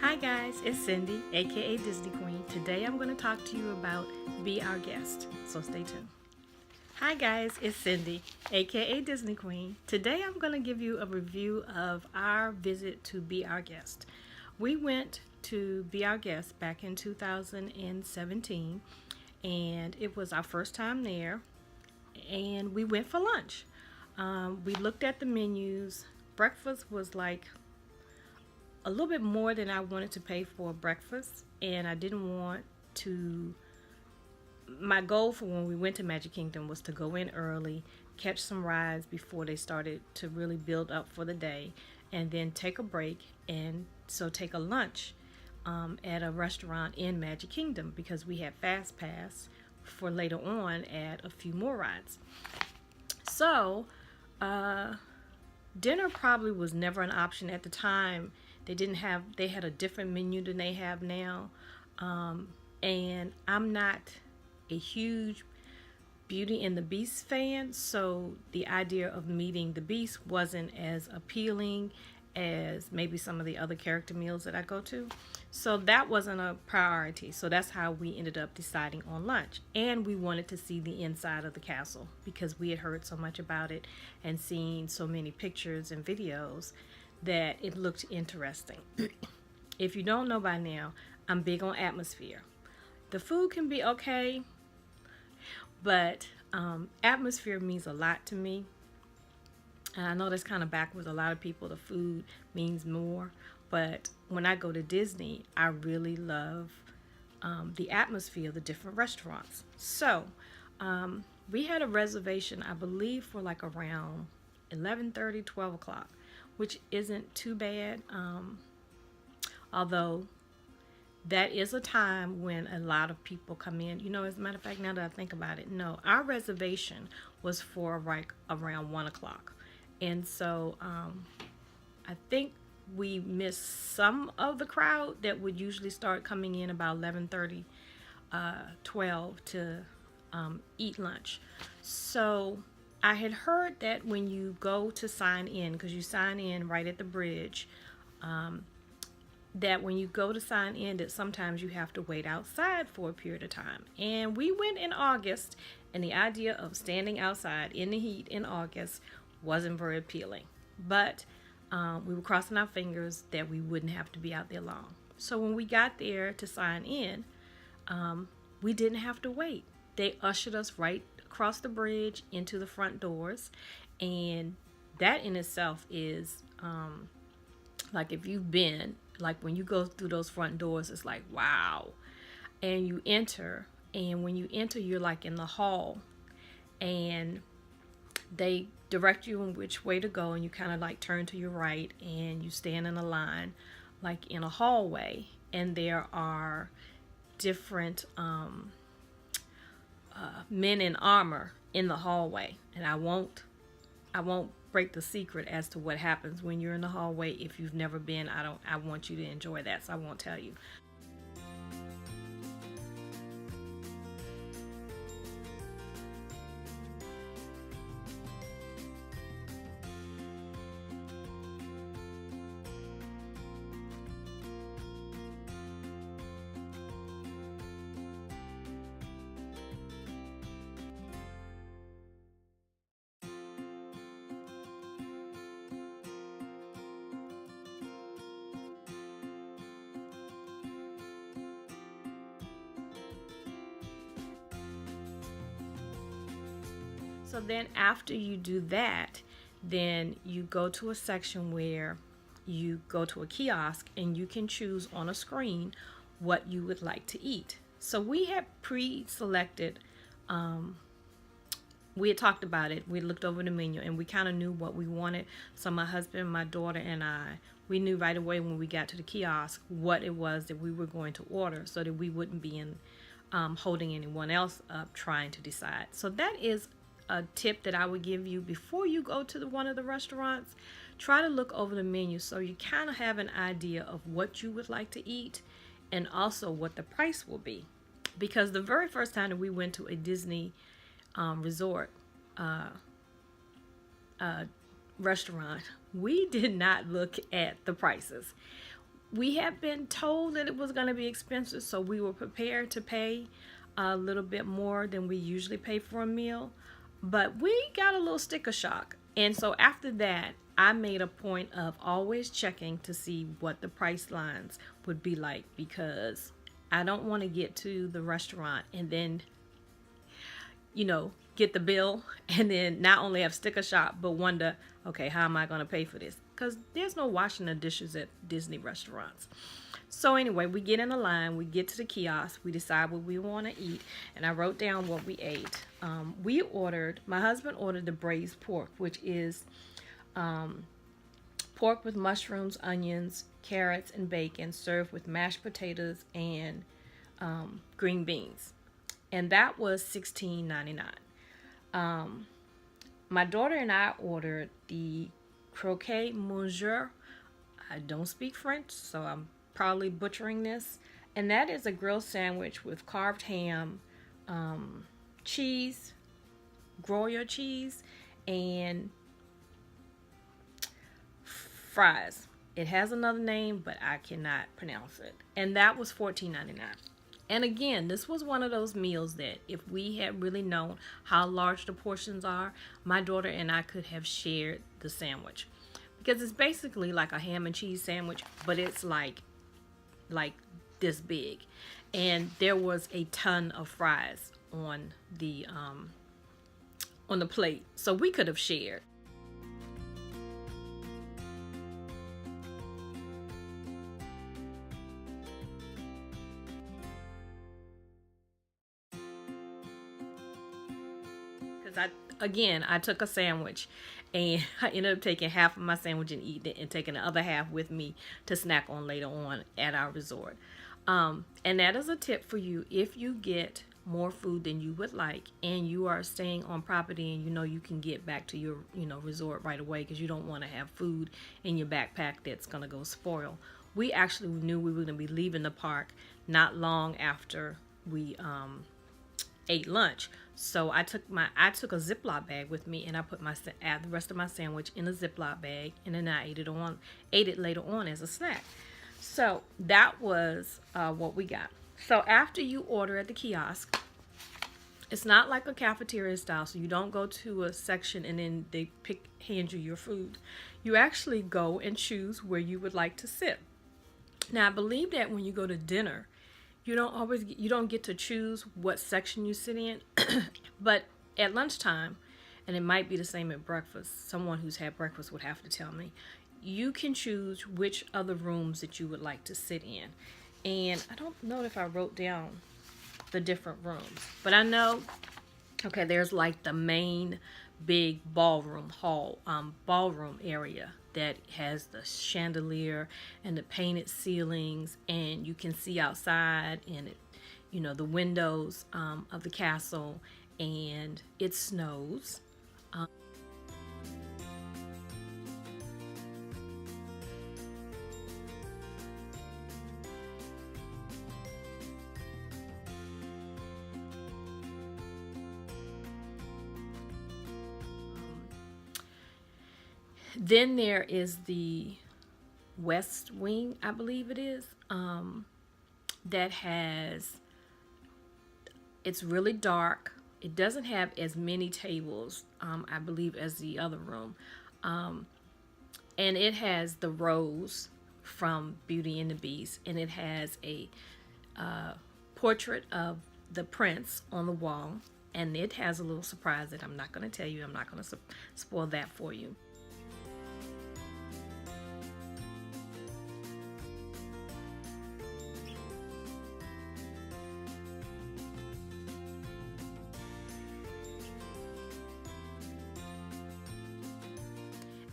Hi guys, it's Cindy, aka Disney Queen. Today I'm going to talk to you about Be Our Guest, so stay tuned. Hi guys, it's Cindy, aka Disney Queen. Today I'm going to give you a review of our visit to Be Our Guest. We went to Be Our Guest back in 2017 and it was our first time there, and we went for lunch. We looked at the menus. Breakfast was like a little bit more than I wanted to pay for breakfast, and I didn't want to. My goal for when we went to Magic Kingdom was to go in early, catch some rides before they started to really build up for the day, and then take a break and so take a lunch at a restaurant in Magic Kingdom because we had Fast Pass for later on at a few more rides. So, dinner probably was never an option at the time. They had a different menu than they have now. And I'm not a huge Beauty and the Beast fan, so the idea of meeting the Beast wasn't as appealing as maybe some of the other character meals that I go to. So that wasn't a priority. So that's how we ended up deciding on lunch. And we wanted to see the inside of the castle because we had heard so much about it and seen so many pictures and videos that it looked interesting. If you don't know by now, I'm big on atmosphere. The food can be okay, but atmosphere means a lot to me. And I know that's kind of backwards. A lot of people, the food means more. But when I go to Disney, I really love the atmosphere of the different restaurants. So we had a reservation, I believe, for like around 11:30, 12 o'clock, which isn't too bad. Although that is a time when a lot of people come in. You know, as a matter of fact, now that I think about it, no, our reservation was for like around 1 o'clock. And so I think we missed some of the crowd that would usually start coming in about 11:30, 12 to eat lunch. So I had heard that when you go to sign in, because you sign in right at the bridge, that when you go to sign in, that sometimes you have to wait outside for a period of time. And we went in August, and the idea of standing outside in the heat in August wasn't very appealing. But we were crossing our fingers that we wouldn't have to be out there long. So when we got there to sign in, we didn't have to wait. They ushered us right across the bridge into the front doors, and that in itself is like, if you've been, like, when you go through those front doors, it's like, wow. And you enter, and when you enter, you're like in the hall, and they direct you in which way to go, and you kind of like turn to your right, and you stand in a line like in a hallway, and there are different men in armor in the hallway. And I won't break the secret as to what happens when you're in the hallway. If you've never been, I want you to enjoy that, so I won't tell you. So then after you do that, then you go to a section where you go to a kiosk and you can choose on a screen what you would like to eat. So we had pre-selected, we had talked about it, we looked over the menu, and we kind of knew what we wanted. So my husband, my daughter, and I, we knew right away when we got to the kiosk what it was that we were going to order, so that we wouldn't be in holding anyone else up trying to decide. So that is a tip that I would give you before you go to one of the restaurants. Try to look over the menu so you kind of have an idea of what you would like to eat and also what the price will be. Because the very first time that we went to a Disney resort restaurant, we did not look at the prices. we had been told that it was going to be expensive, so we were prepared to pay a little bit more than we usually pay for a meal. But we got a little sticker shock. And so after that, I made a point of always checking to see what the price lines would be like, because I don't want to get to the restaurant and then, get the bill and then not only have sticker shock, but wonder, okay, how am I going to pay for this? Because there's no washing the dishes at Disney restaurants. So anyway, we get in the line, we get to the kiosk, we decide what we want to eat, and I wrote down what we ate. My husband ordered the braised pork, which is pork with mushrooms, onions, carrots, and bacon, served with mashed potatoes and green beans. And that was $16.99. My daughter and I ordered the croquet monsieur. I don't speak French, so I'm probably butchering this. And that is a grilled sandwich with carved ham, cheese, Gruyere cheese, and fries. It has another name, but I cannot pronounce it. And that was $14.99. And again, this was one of those meals that if we had really known how large the portions are, my daughter and I could have shared the sandwich. Because it's basically like a ham and cheese sandwich, but it's like this big. And there was a ton of fries on the plate. So we could have shared. I took a sandwich and I ended up taking half of my sandwich and eating it and taking the other half with me to snack on later on at our resort. And that is a tip for you. If you get more food than you would like and you are staying on property and you can get back to your resort right away, because you don't want to have food in your backpack that's going to go spoil. We actually knew we were going to be leaving the park not long after we ate lunch. So I took a Ziploc bag with me, and I put the rest of my sandwich in a Ziploc bag, and then I ate it later on as a snack. So that was what we got. So after you order at the kiosk, it's not like a cafeteria style, so you don't go to a section and then they hand you your food. You actually go and choose where you would like to sit. Now I believe that when you go to dinner, you don't get to choose what section you sit in, but at lunchtime, and it might be the same at breakfast, someone who's had breakfast would have to tell me, you can choose which other rooms that you would like to sit in. And I don't know if I wrote down the different rooms, but I know, okay, there's like the main big ballroom area that has the chandelier and the painted ceilings, and you can see outside and the windows of the castle, and it snows. Then there is the West Wing, I believe it is, it's really dark. It doesn't have as many tables, I believe, as the other room. And it has the rose from Beauty and the Beast, and it has a portrait of the prince on the wall, and it has a little surprise that I'm not going to tell you. I'm not going to spoil that for you.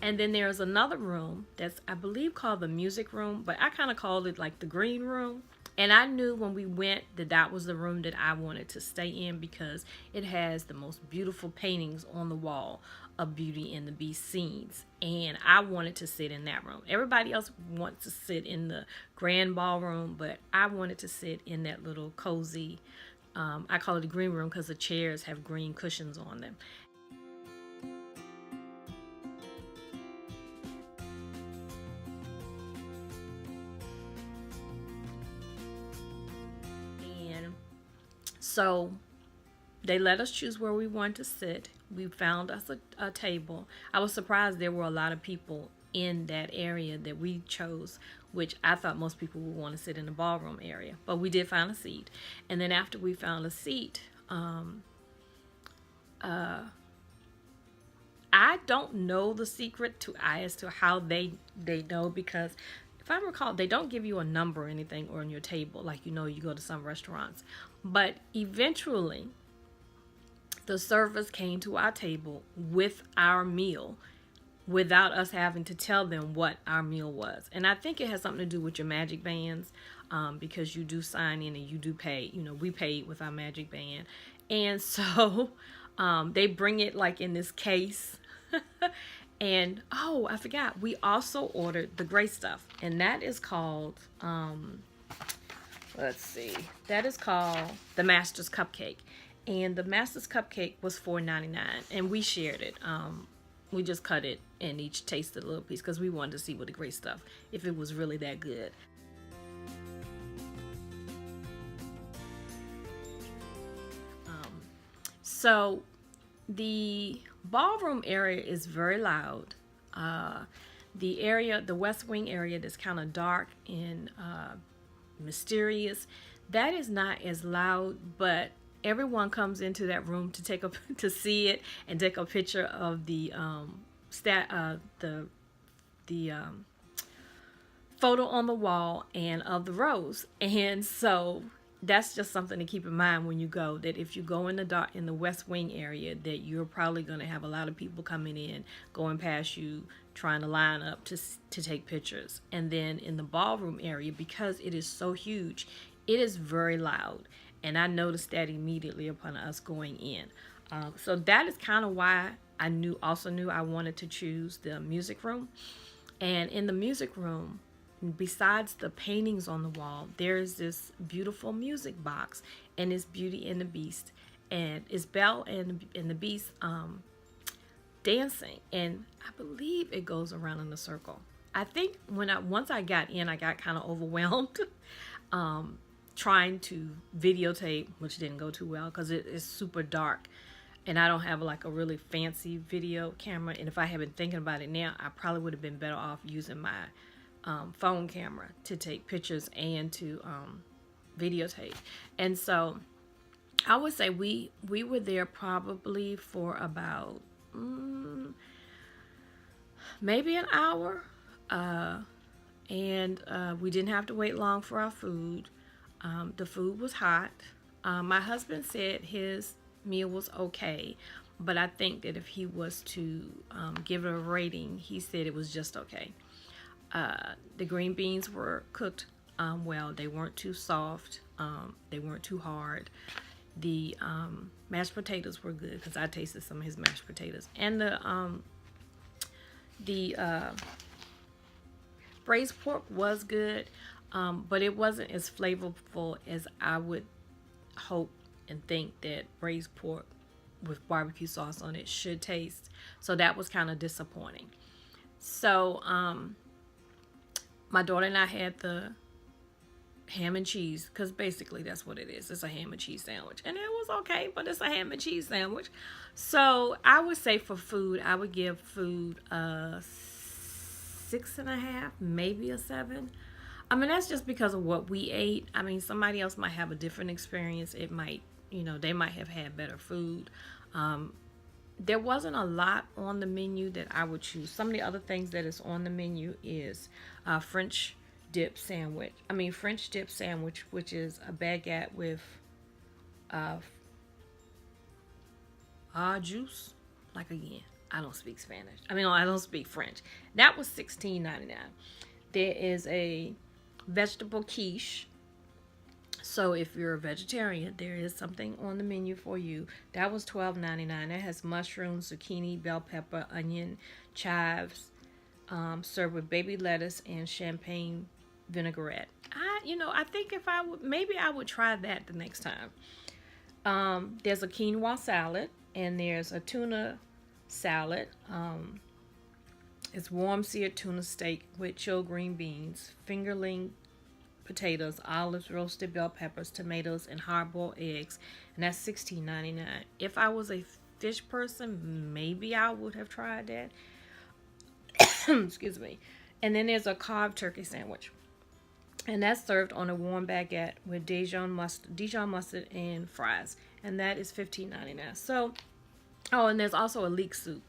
And then there's another room that's, I believe, called the music room, but I kind of called it like the green room. And I knew when we went that was the room that I wanted to stay in, because it has the most beautiful paintings on the wall of Beauty and the Beast scenes. And I wanted to sit in that room. Everybody else wants to sit in the grand ballroom, but I wanted to sit in that little cozy, I call it the green room because the chairs have green cushions on them. So they let us choose where we wanted to sit. We found us a table. I was surprised there were a lot of people in that area that we chose, which I thought most people would want to sit in the ballroom area. But we did find a seat. And then after we found a seat, I don't know the secret as to how they know, because if I recall, they don't give you a number or anything on your table like you go to some restaurants. But eventually, the servers came to our table with our meal without us having to tell them what our meal was. And I think it has something to do with your magic bands, because you do sign in and you do pay. We paid with our magic band. And so they bring it like in this case. And oh, I forgot, we also ordered the gray stuff, and that is called that is called the Master's Cupcake. And the Master's Cupcake was $4.99, and we shared it. We just cut it and each tasted a little piece because we wanted to see what the gray stuff, if it was really that good. So the ballroom area is very loud. The West Wing area that's kind of dark and mysterious, that is not as loud, but everyone comes into that room to see it and take a picture of the photo on the wall and of the rose. And so that's just something to keep in mind when you go, that if you go in the West Wing area, that you're probably going to have a lot of people coming in, going past you, trying to line up to take pictures. And then in the ballroom area, because it is so huge, it is very loud. And I noticed that immediately upon us going in. So that is kind of why I also knew I wanted to choose the music room. And in the music room, besides the paintings on the wall, there's this beautiful music box, and it's Beauty and the Beast, and it's Belle and the Beast dancing, and I believe it goes around in a circle. I think once I got in, I got kind of overwhelmed trying to videotape, which didn't go too well because it is super dark, and I don't have like a really fancy video camera. And if I had been thinking about it now, I probably would have been better off using my phone camera to take pictures and to videotape. And so I would say we were there probably for about maybe an hour, and we didn't have to wait long for our food. The food was hot. My husband said his meal was okay, but I think that if he was to give it a rating, he said it was just okay. The green beans were cooked well. They weren't too soft. They weren't too hard. The mashed potatoes were good because I tasted some of his mashed potatoes. And the braised pork was good, but it wasn't as flavorful as I would hope and think that braised pork with barbecue sauce on it should taste. So that was kind of disappointing. So my daughter and I had the ham and cheese, because basically that's what it is. It's a ham and cheese sandwich, and it was okay, but it's a ham and cheese sandwich. So I would say for food, I would give food a 6.5, maybe a 7. I mean, that's just because of what we ate. I mean, somebody else might have a different experience. It might, they might have had better food. There wasn't a lot on the menu that I would choose. Some of the other things that is on the menu is French dip sandwich, which is a baguette with juice. Like, again, I don't speak Spanish. I don't speak French. That was $16.99. There is a vegetable quiche. So if you're a vegetarian, there is something on the menu for you. That was $12.99. It has mushrooms, zucchini, bell pepper, onion, chives, served with baby lettuce and champagne vinaigrette. I think if I would try that the next time. There's a quinoa salad, and there's a tuna salad. It's warm seared tuna steak with chilled green beans, fingerling potatoes, olives, roasted bell peppers, tomatoes, and hard-boiled eggs, and that's $16.99. If I was a fish person, maybe I would have tried that. Excuse me. And then there's a carved turkey sandwich, and that's served on a warm baguette with Dijon mustard and fries, and that is $15.99. So, oh, and there's also a leek soup.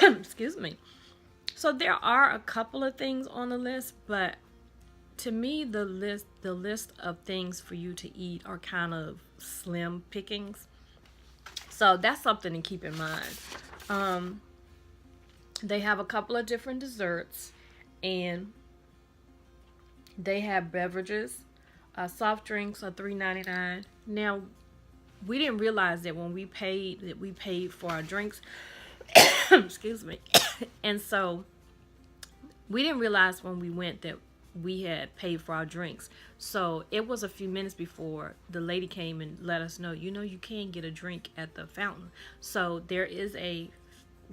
Excuse me. So there are a couple of things on the list, but to me, the list of things for you to eat are kind of slim pickings. So that's something to keep in mind. They have a couple of different desserts, and they have beverages. Soft drinks are $3.99. Now, we didn't realize that when we paid for our drinks. Excuse me. And so we didn't realize when we went that we had paid for our drinks. So it was a few minutes before the lady came and let us know, you can get a drink at the fountain. So there is a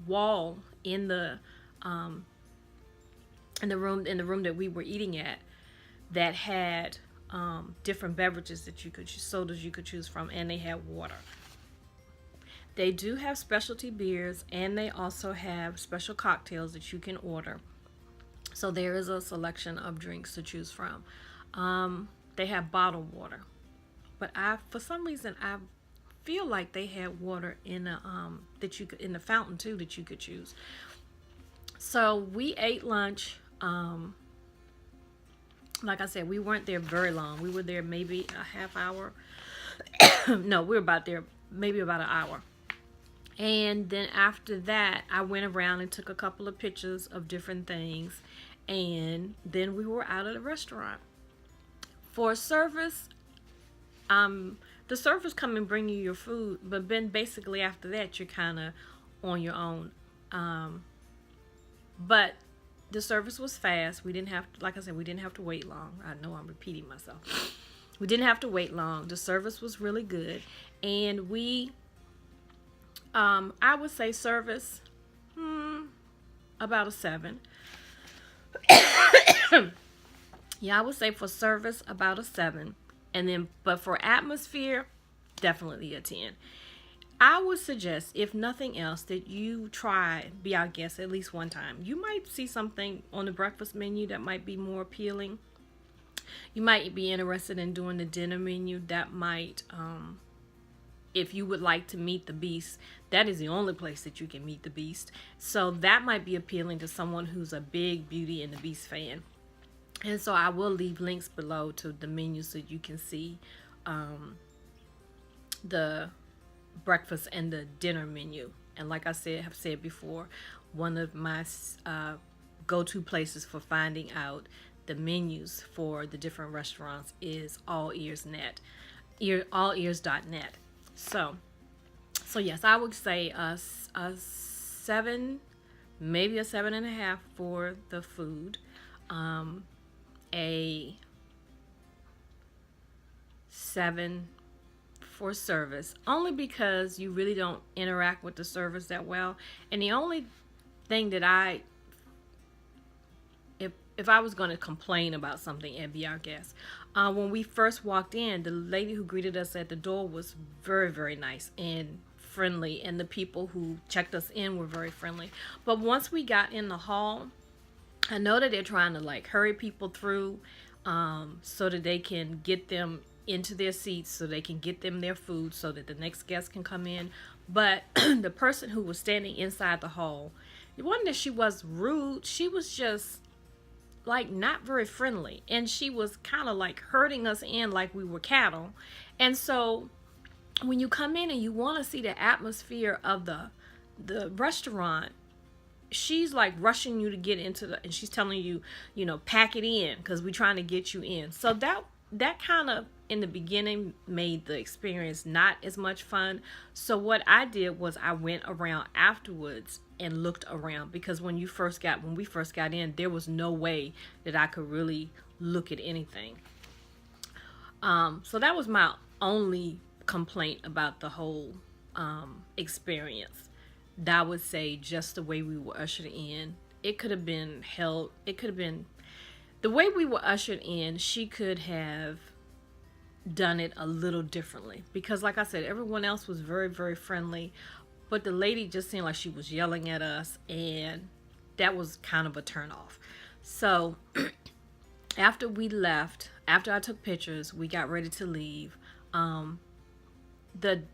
wall in the room that we were eating at that had different beverages that you could sodas you could choose from, and they had water. They do have specialty beers, and they also have special cocktails that you can order. So there is a selection of drinks to choose from. They have bottled water, but for some reason I feel like they had water in in the fountain too that you could choose. So we ate lunch. Like I said, we weren't there very long. We were there maybe a half hour. No, we were about there maybe about an hour. And then after that, I went around and took a couple of pictures of different things. And then we were out of the restaurant. For service, the servers come and bring you your food. But then basically after that, you're kind of on your own. But the service was fast. We didn't have to, like I said, we didn't have to wait long. I know I'm repeating myself. We didn't have to wait long. The service was really good. And I would say service, about a 7. Yeah, I would say for service about a 7. And then, but for atmosphere, definitely a 10. I would suggest, if nothing else, that you try Be Our Guest at least one time. You might see something on the breakfast menu that might be more appealing. You might be interested in doing the dinner menu. That might, if you would like to meet the beast, that is the only place that you can meet the beast. So that might be appealing to someone who's a big Beauty and the Beast fan. And so I will leave links below to the menu so you can see the breakfast and the dinner menu. And like I have said before, one of my go-to places for finding out the menus for the different restaurants is allears.net. So yes, I would say a 7, maybe a 7.5 for the food. A 7 for service, only because you really don't interact with the service that well. And the only thing that if I was going to complain about something at Be Our Guest, when we first walked in, the lady who greeted us at the door was very, very nice and friendly, and the people who checked us in were very friendly. But once we got in the hall, I know that they're trying to like hurry people through so that they can get them into their seats, so they can get them their food, so that the next guest can come in. But the person who was standing inside the hall, it wasn't that she was rude, she was just like not very friendly, and she was kind of like herding us in like we were cattle. And so when you come in and you want to see the atmosphere of the restaurant, she's like rushing you to get into and she's telling you, pack it in because we're trying to get you in. So that kind of in the beginning made the experience not as much fun. So what I did was I went around afterwards and looked around, because when we first got in, there was no way that I could really look at anything. So that was my only complaint about the whole experience. That I would say just the way we were ushered in. It could have been the way we were ushered in, she could have done it a little differently, because like I said, everyone else was very, very friendly, but the lady just seemed like she was yelling at us, and that was kind of a turn off. So after we left, after I took pictures, we got ready to leave. The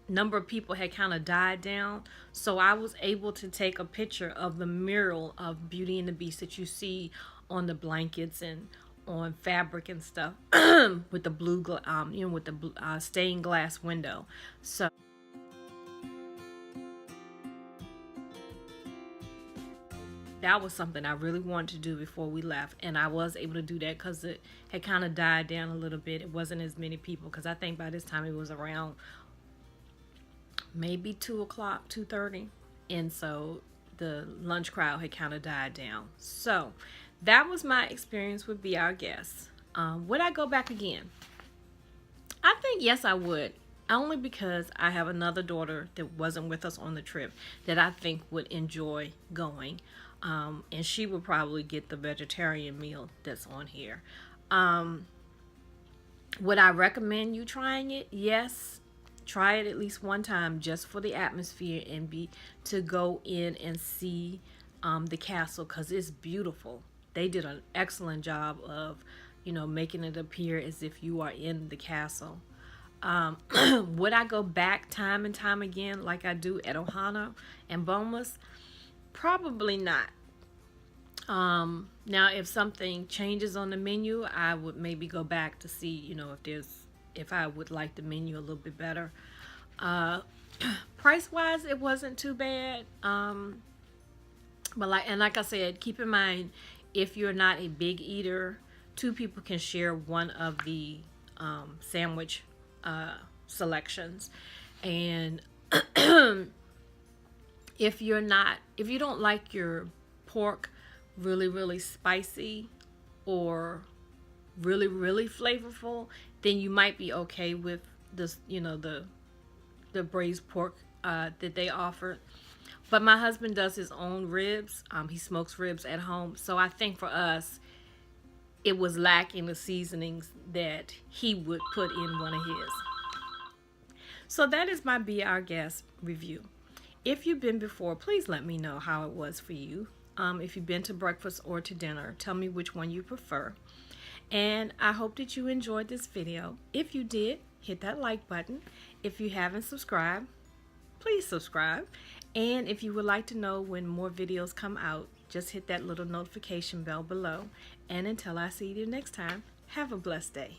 number of people had kind of died down, so I was able to take a picture of the mural of Beauty and the Beast that you see on the blankets and on fabric and stuff, with the blue, with the stained glass window. So that was something I really wanted to do before we left, and I was able to do that because it had kind of died down a little bit. It wasn't as many people, because I think by this time it was around maybe 2 o'clock, 2:30, and so the lunch crowd had kind of died down. So that was my experience with Be Our Guest. Would I go back again? I think yes, I would. Only because I have another daughter that wasn't with us on the trip that I think would enjoy going. And she would probably get the vegetarian meal that's on here. Would I recommend you trying it? Yes. Try it at least one time, just for the atmosphere, and to go in and see the castle, because it's beautiful. They did an excellent job of, making it appear as if you are in the castle. Would I go back time and time again like I do at Ohana and Bomas? Probably not. Now, if something changes on the menu, I would maybe go back to see, if I would like the menu a little bit better. Price-wise, it wasn't too bad. But like I said, keep in mind, if you're not a big eater, 2 people can share one of the sandwich selections. And if you don't like your pork really, really spicy or really, really flavorful, then you might be okay with this, the braised pork that they offered. But my husband does his own ribs. He smokes ribs at home. So I think for us, it was lacking the seasonings that he would put in one of his. So that is my Be Our Guest review. If you've been before, please let me know how it was for you. If you've been to breakfast or to dinner, tell me which one you prefer. And I hope that you enjoyed this video. If you did, hit that like button. If you haven't subscribed, please subscribe. And if you would like to know when more videos come out, just hit that little notification bell below. And until I see you next time, have a blessed day.